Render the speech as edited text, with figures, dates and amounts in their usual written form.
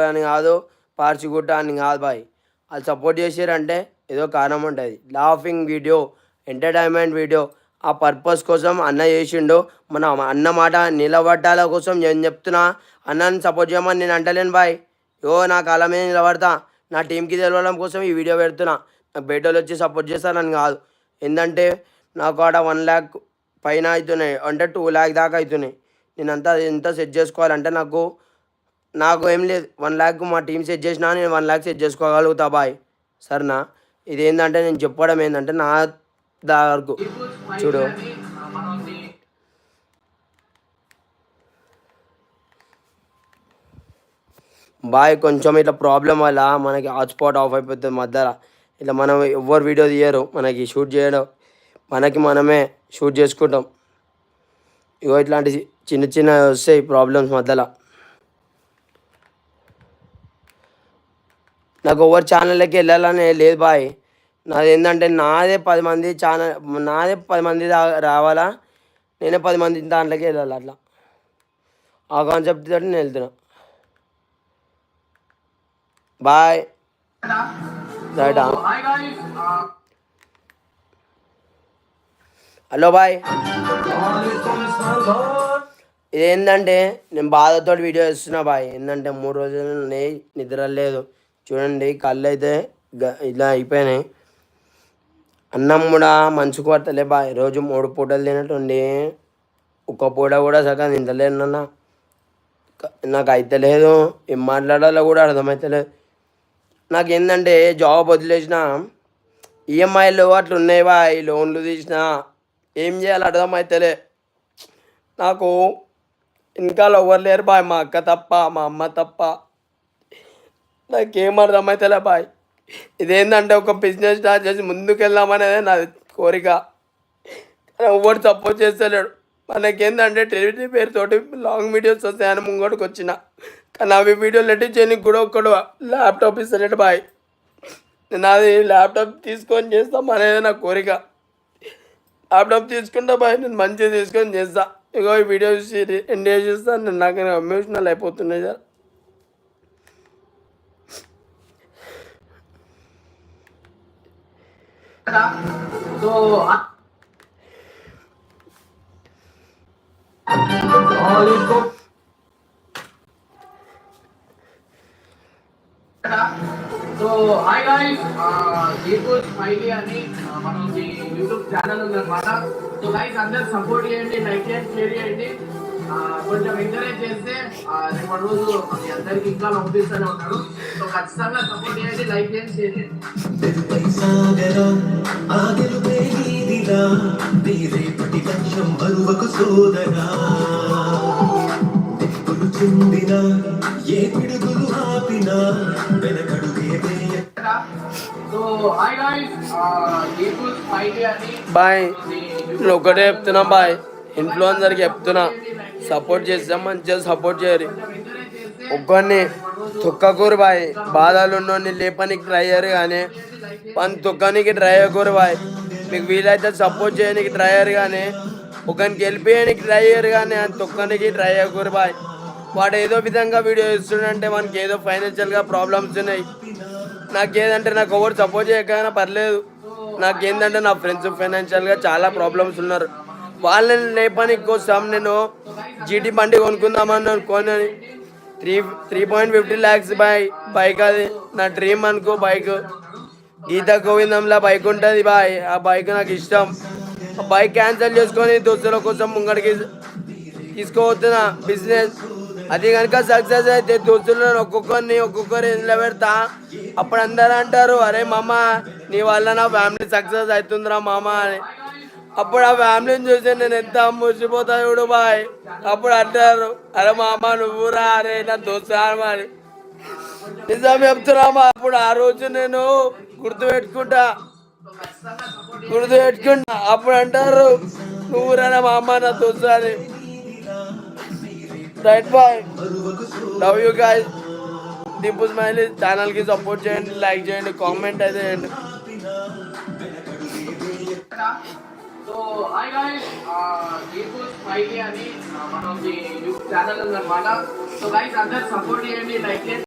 అని కాదు, పార్చిగుట్ట అని కాదు బాయ్. వాళ్ళు సపోర్ట్ చేసారంటే ఏదో కారణం ఉంటుంది. లాఫింగ్ వీడియో, ఎంటర్టైన్మెంట్ వీడియో, ఆ పర్పస్ కోసం అన్న చేసిండు. మన అన్న మాట నిలబడ్డాల కోసం నేను చెప్తున్నా. అన్నని సపోర్ట్ చేయమని నేను అంటలేను బాయ్. నా కాళ్ళ మీద నిలబడతా. నా టీంకి తెలవడం కోసం ఈ వీడియో పెడుతున్నా. నాకు బయట వాళ్ళు వచ్చి సపోర్ట్ చేస్తారని కాదు. ఏంటంటే నాకు ఆడ 1 lakh పైన అవుతున్నాయి, అంటే 2 lakh దాకా అవుతున్నాయి. నేను అంతా ఎంత సెట్ చేసుకోవాలంటే నాకు ఏం లేదు. 1 lakh మా టీం సెట్ చేసినా నేను 1 lakh సెట్ చేసుకోగలుగుతా బాయ్. సరేనా? ఇదేంటంటే నేను చెప్పడం ఏంటంటే నా వరకు చూడు బాయ్. కొంచెం ఇట్లా ప్రాబ్లం వల్ల మనకి హాట్స్పాట్ ఆఫ్ అయిపోతుంది మధ్యలో. ఇట్లా మనం ఎవ్వరు వీడియో తీయరు, మనకి షూట్ చేయడం, మనమే షూట్ చేసుకుంటాం. ఇగో ఇట్లాంటి చిన్న చిన్న వస్తాయి ప్రాబ్లమ్స్ మధ్యలో. నాకు ఎవరి ఛానల్లోకి వెళ్ళాలని లేదు బాయ్. నాది ఏంటంటే నాదే 10 మంది ఛానల్, నాదే 10 మంది రావాలా, నేనే 10 మంది దాంట్లోకి వెళ్ళాలి. అట్లా ఆ కాన్సెప్ట్ తోటి నేను వెళ్తున్నా బాయ్. రైటా? Hello bye. ఇదేంటంటే నేను బాధతో వీడియో ఇస్తున్నా బాయ్. ఏంటంటే 3 రోజులు నిద్ర లేదు. చూడండి కళ్ళు అయితే ఇలా అయిపోయినాయి. అన్నం కూడా మంచుకు పడతలే బాయ్. రోజు 3 పూటలు తినట్టుండి ఒక్క పూట కూడా సగం తింటలేనన్నా. నాకు అయితలేదు, ఏం మాట్లాడాలో కూడా అర్థమవుతలేదు. నాకు ఏంటంటే జాబ్ వదిలేసిన, ఈఎంఐలు అట్లా ఉన్నాయి బాయ్, లోన్లు తీసిన, ఏం చేయాలో అర్థమవుతలే నాకు. ఇంకా ఎవరు లేరు బాయ్, మా అక్క తప్ప, మా అమ్మ తప్ప. నాకేం అర్థమవుతలే బాయ్. ఇదేంటంటే ఒక బిజినెస్ స్టార్ట్ చేసి ముందుకు వెళ్దామనేదే నా కోరిక. ఎవరు సపోర్ట్ చేస్తలేడు. మనకేంటంటే టెలివిజన్ పేరుతోటి లాంగ్ వీడియోస్ వస్తాయని ముంగోటికి వచ్చిన, కానీ అవి వీడియోలు ఎడిట్ చేయడానికి కూడా ఒక్కడు ల్యాప్టాప్ ఇస్తలేడు బాయ్. నేను అది ల్యాప్టాప్ తీసుకొని చేస్తాం అనేది నా కోరిక. ల్యాప్టాప్ తీసుకుంటా బాయ్, నేను మంచిగా తీసుకొని చేస్తా. ఇగో ఈ వీడియో చూసి ఎంజాయ్ చేస్తాను. నేను నాకు ఎమోషనల్ అయిపోతున్నాయి sir. So hi guys, Deepu's smiley అని మనకి యూట్యూబ్ ఛానల్ ఉందన్నమాట. సో గైస్ అందరు సపోర్ట్ చేయండి, లైక్ చేయండి, షేర్ చేయండి. కొంచెం ఎంకరేజ్ చేస్తే రేపటి రోజు మీ అందరికి ఇంకా పంపిస్తూనే ఉంటాడు. సో ఖచ్చితంగా సపోర్ట్ చేయండి, లైక్ చేయండి, షేర్ చేయండి. బాయ్, నేను ఒకటే చెప్తున్నా బాయ్, ఇంట్లో అందరికి చెప్తున్నా, సపోర్ట్ చేస్తాం, మంచిగా సపోర్ట్ చేయరు. ఒక్కరిని తొక్కకూరు బాయ్. బాధలు ఉన్నోని లేపనికి ట్రై అయ్యారు కానీ పని తొక్కనికి ట్రై అయ్యకూరు బాయ్. మీకు వీలైతే సపోర్ట్ చేయడానికి ట్రై అయ్యారు కానీ ఒకరికి వెళ్ళిపోయడానికి ట్రై అయ్యారు కానీ అని తొక్కనికి ట్రై అయ్యకూరు బాయ్. వాడు ఏదో విధంగా వీడియో ఇస్తుండంటే మనకి ఏదో ఫైనాన్షియల్గా ప్రాబ్లమ్స్ ఉన్నాయి. నాకేంటంటే నాకు ఎవరు సపోర్ట్ చేయకపోయినా పర్లేదు. నాకేంటంటే నా ఫ్రెండ్స్ ఫైనాన్షియల్గా చాలా ప్రాబ్లమ్స్ ఉన్నారు. వాళ్ళని లేపనికి కోసం నేను జీటీ బండి కొనుక్కుందామని అనుకోని 3.50 lakhs బైక్. అది నా డ్రీమ్ అనుకో బైక్. గీతా గోవిందంలో బైక్ ఉంటుంది బాయ్, ఆ బైక్ నాకు ఇష్టం. ఆ బైక్ క్యాన్సిల్ చేసుకొని దోస్తుల కోసం ముంగడికి తీసుకోవద్దునా బిజినెస్. అది కనుక సక్సెస్ అయితే దోస్తులను ఒక్కొక్కరు నిలబెడతా. అప్పుడు అందరూ అంటారు, అరే మామ నీ వల్ల నా ఫ్యామిలీ సక్సెస్ అవుతుందిరా మామ అని. అప్పుడు ఆ ఫ్యామిలీని చూసి నేను ఎంత మురిసిపోతా చూడు బాయ్. అప్పుడు అంటారు, అరే మామ నువ్వు రా, అరే నా దోస్తు అని. నిజం చెప్తున్నామా? అప్పుడు ఆ రోజు నేను గుర్తుపెట్టుకుంటా. అప్పుడు అంటారు, నువ్వు రా మామ నా దోస్తు అని. Right bye, love you guys. Deepu Smiley ఛానల్కి సపోర్ట్ చేయండి, లైక్ చేయండి, కామెంట్ అయితే చేయండి. So hi guys, Deepu Smiley అని మనకి యూట్యూబ్ ఛానల్ ఉందన్నమాట. సో గైస్ అందరు సపోర్ట్ చేయండి, లైక్ చేయండి.